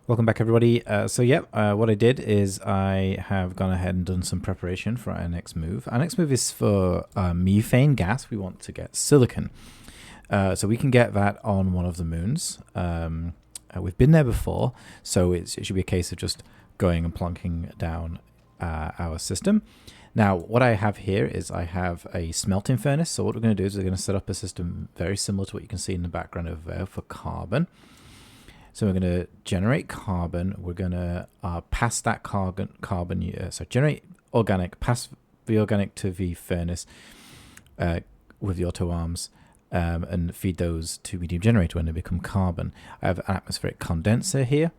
Welcome back, everybody. What I did is I have gone ahead and done some preparation for our next move. Our next move is for methane gas. We want to get silicon. So we can get that on one of the moons. We've been there before, so it should be a case of just going and plonking down our system. Now, what I have here is I have a smelting furnace. So what we're going to do is we're going to set up a system very similar to what you can see in the background over there for carbon. So we're going to generate carbon. We're going to pass that generate organic, pass the organic to the furnace with the auto arms and feed those to medium generator when they become carbon. I have an atmospheric condenser here,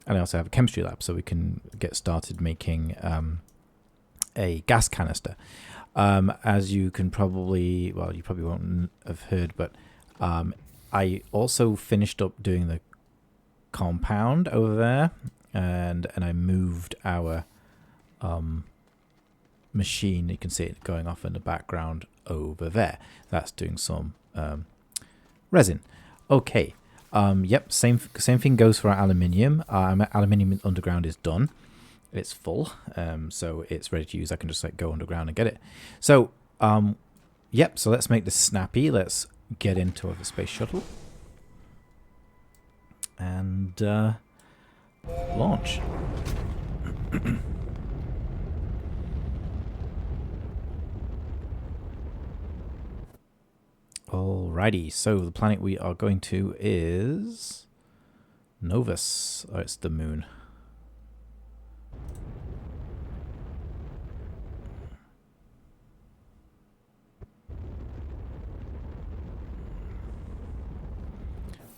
and I also have a chemistry lab so we can get started making a gas canister. As you can probably, well, you probably won't have heard, but I also finished up doing the compound over there, and I moved our machine. You can see it going off in the background over there. That's doing some resin. Okay. Yep. Same thing goes for our aluminium. Our aluminium underground is done. It's full, so it's ready to use. I can just go underground and get it. So, yep. So let's make this snappy. Let's get into the space shuttle and launch. Alrighty, so the planet we are going to is Novus. Oh, it's the moon.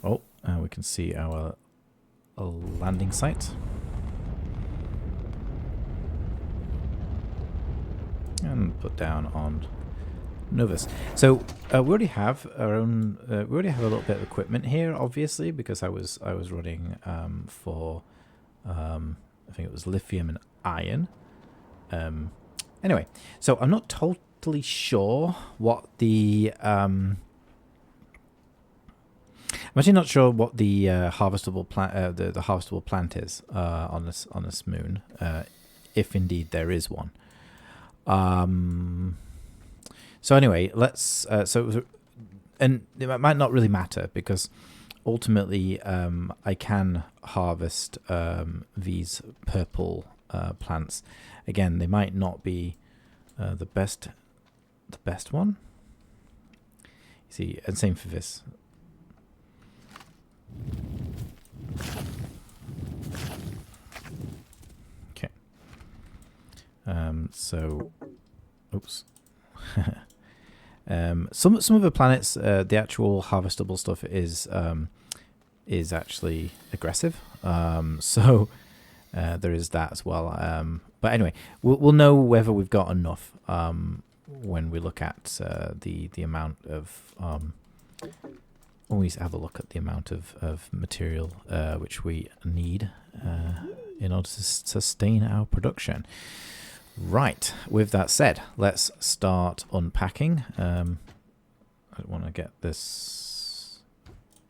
Oh, we can see our landing site. And put down on Novus. So we already have our own. We already have a little bit of equipment here, obviously, because I was running for I think it was lithium and iron. Anyway, so I'm not totally sure what the I'm actually not sure what the harvestable plant, the harvestable plant is on this moon, if indeed there is one. So anyway, let's. And it might not really matter because ultimately I can harvest these purple plants. Again, they might not be the best one. You see, and same for this. Okay. So, oops. Some of the planets, the actual harvestable stuff is actually aggressive. So there is that as well. But anyway, we'll know whether we've got enough when we look at the amount of. Always have a look at the amount of material which we need in order to sustain our production. Right, with that said, let's start unpacking. I want to get this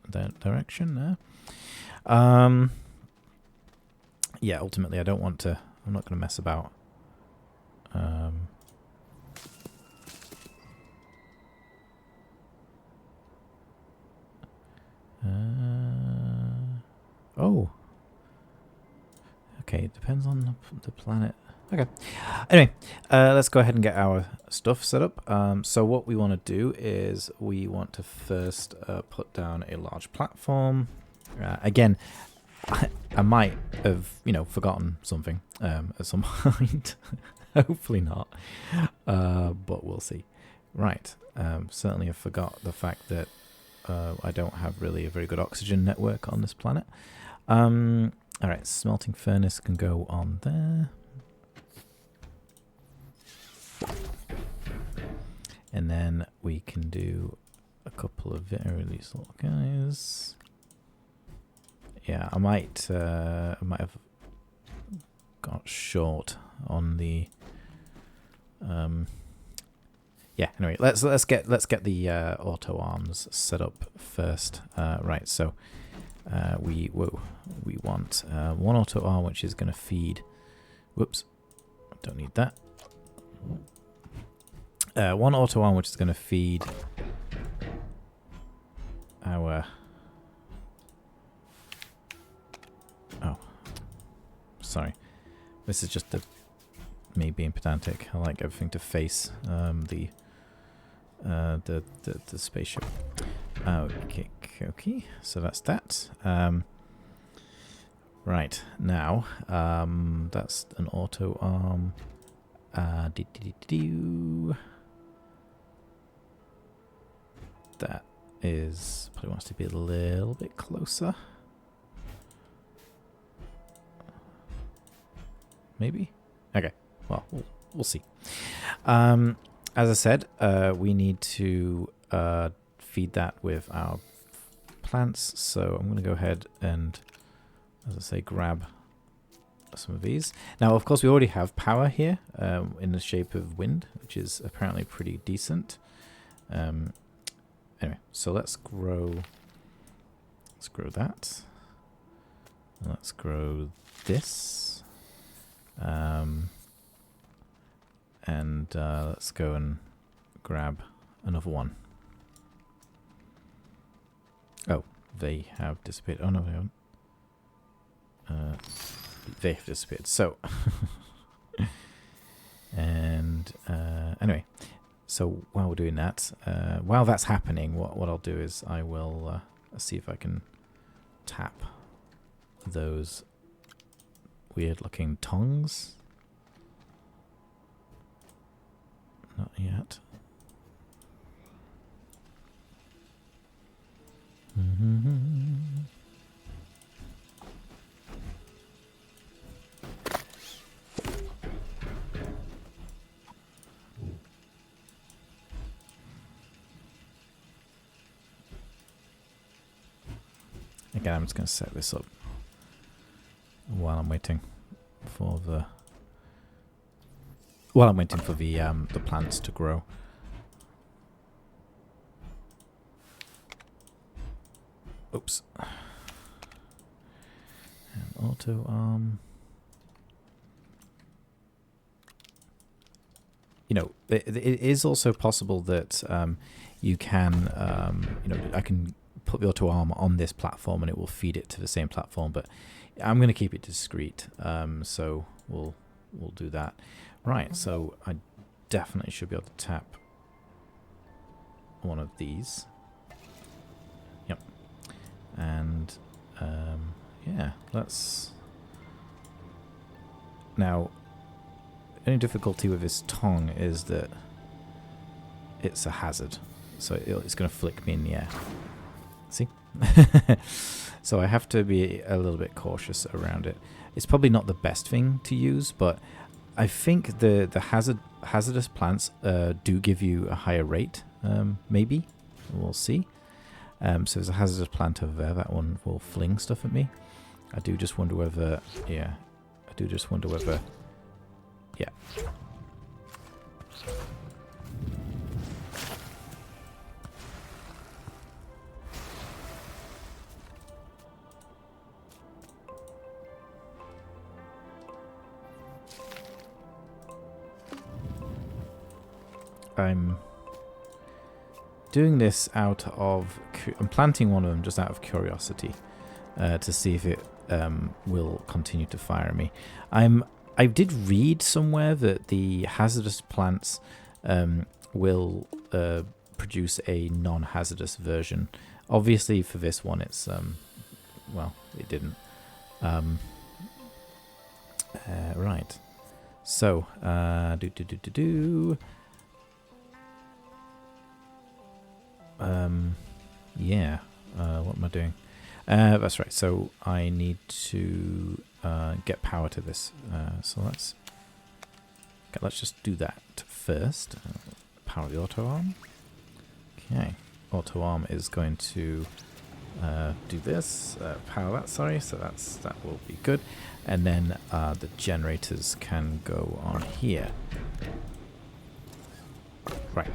that direction there. Yeah, ultimately I don't want to, I'm not going to mess about. Oh. Okay, it depends on the planet. Okay. Anyway, let's go ahead and get our stuff set up. So what we want to do is we want to first put down a large platform. Again, I might have, forgotten something at some point. Hopefully not. But we'll see. Right. Certainly I forgot the fact that I don't have really a very good oxygen network on this planet. All right, smelting furnace can go on there. And then we can do a couple of these little guys. Yeah, I might have got short on the yeah, anyway, let's get the auto arms set up first. Right, so we want one auto arm, which is going to feed. Whoops, don't need that. One auto arm, which is going to feed our. Oh, sorry. This is just me being pedantic. I like everything to face the spaceship. Okay. So that's that. Right now, that's an auto arm. That is probably wants to be a little bit closer. Maybe. Okay. Well, we'll see. As I said, we need to feed that with our plants. So I'm going to go ahead and, as I say, grab some of these. Now, of course, we already have power here in the shape of wind, which is apparently pretty decent. Anyway, so let's grow that. And let's grow this. And let's go and grab another one. Oh, they have disappeared. Oh no, they haven't. They have disappeared. So, and anyway, so while we're doing that, while that's happening, what I'll do is I will see if I can tap those weird-looking tongs. Not yet. Again, I'm just going to set this up while I'm waiting for the plants to grow. Oops. And auto arm. You know, it is also possible that you can, I can put the auto arm on this platform and it will feed it to the same platform, but I'm going to keep it discreet. So we'll do that. Right, so I definitely should be able to tap one of these. Yep. And yeah, let's. Now, any difficulty with this tongue is that it's a hazard, so it's going to flick me in the air. See? So I have to be a little bit cautious around it. It's probably not the best thing to use, but I think the hazardous plants do give you a higher rate. Maybe we'll see. So there's a hazardous plant over there. That one will fling stuff at me. I do just wonder whether. Yeah. Yeah. I'm doing this out of. I'm planting one of them just out of curiosity to see if it will continue to fire me. I did read somewhere that the hazardous plants will produce a non-hazardous version. Obviously, for this one, it's well, it didn't. Right. So, yeah. What am I doing? That's right. So I need to get power to this. So let's just do that first. Power the auto arm. Okay. Auto arm is going to do this. Power that. Sorry. So that will be good. And then the generators can go on here. Right.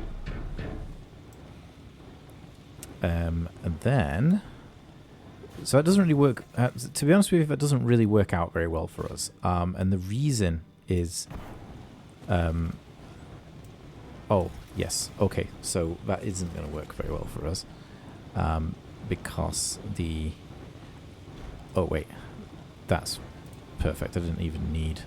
And then So it doesn't really work. To be honest with you, that doesn't really work out very well for us. And the reason is, oh yes, okay. So that isn't going to work very well for us, because the. Oh wait, that's perfect. I didn't even need.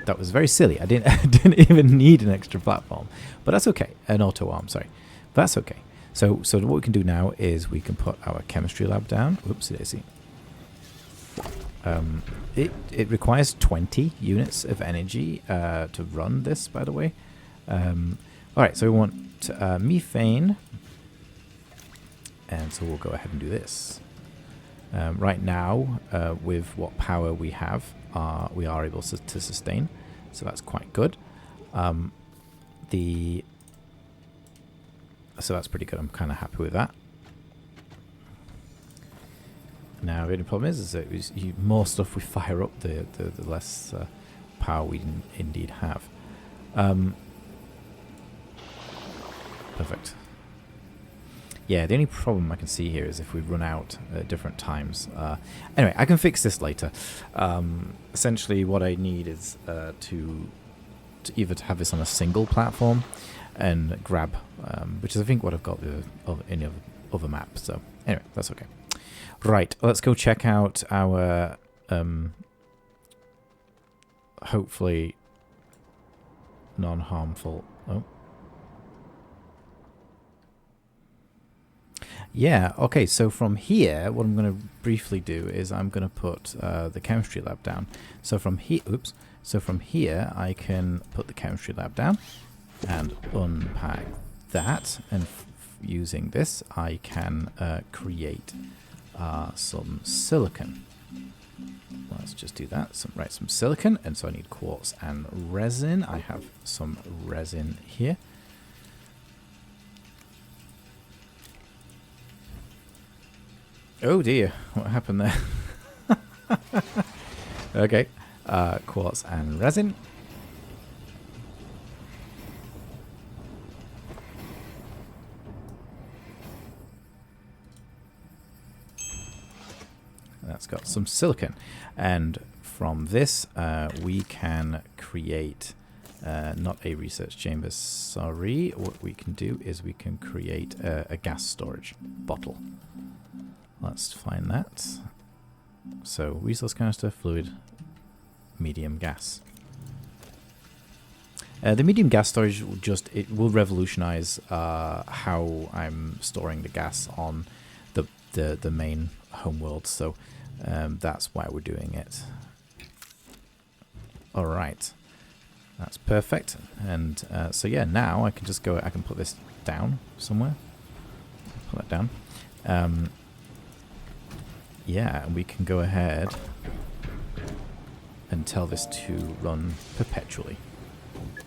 That was very silly. I didn't even need an extra platform, but that's okay. An auto arm, sorry. That's okay. So what we can do now is we can put our chemistry lab down. Oopsie daisy. It requires 20 units of energy to run this, by the way. All right, so we want methane, and so we'll go ahead and do this. Right now, with what power we have, we are able to sustain, so that's quite good. So that's pretty good. I'm kind of happy with that. Now, the only problem is that more stuff we fire up, the less power we indeed have. Perfect. Yeah, the only problem I can see here is if we run out at different times. Anyway, I can fix this later. Essentially, what I need is to either to have this on a single platform and grab, which is I think what I've got with any other map. So anyway, that's okay. Right, let's go check out our hopefully non-harmful. Oh. Yeah, okay, so from here, what I'm going to briefly do is I'm going to put the chemistry lab down. So from here, oops, so from here I can put the chemistry lab down and unpack that, and using this I can create some silicon. Let's just do that, some silicon, and so I need quartz and resin. I have some resin here. Oh dear, what happened there? Okay, quartz and resin. That's got some silicon, and from this we can create not a research chamber, sorry. What we can do is we can create a gas storage bottle. Let's find that. So resource canister, fluid, medium gas. The medium gas storage will revolutionize how I'm storing the gas on the main homeworld. So that's why we're doing it. All right, that's perfect. And so yeah, now I can just go. I can put this down somewhere. Put that down. Yeah, and we can go ahead and tell this to run perpetually.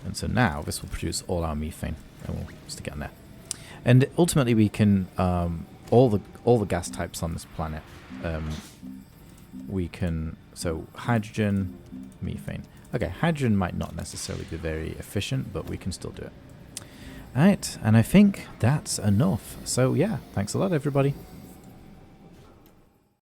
And so now this will produce all our methane, and we'll stick it on there. And ultimately we can, all the gas types on this planet, we can, so hydrogen, methane. Okay, hydrogen might not necessarily be very efficient, but we can still do it. Alright, and I think that's enough. So yeah, thanks a lot everybody.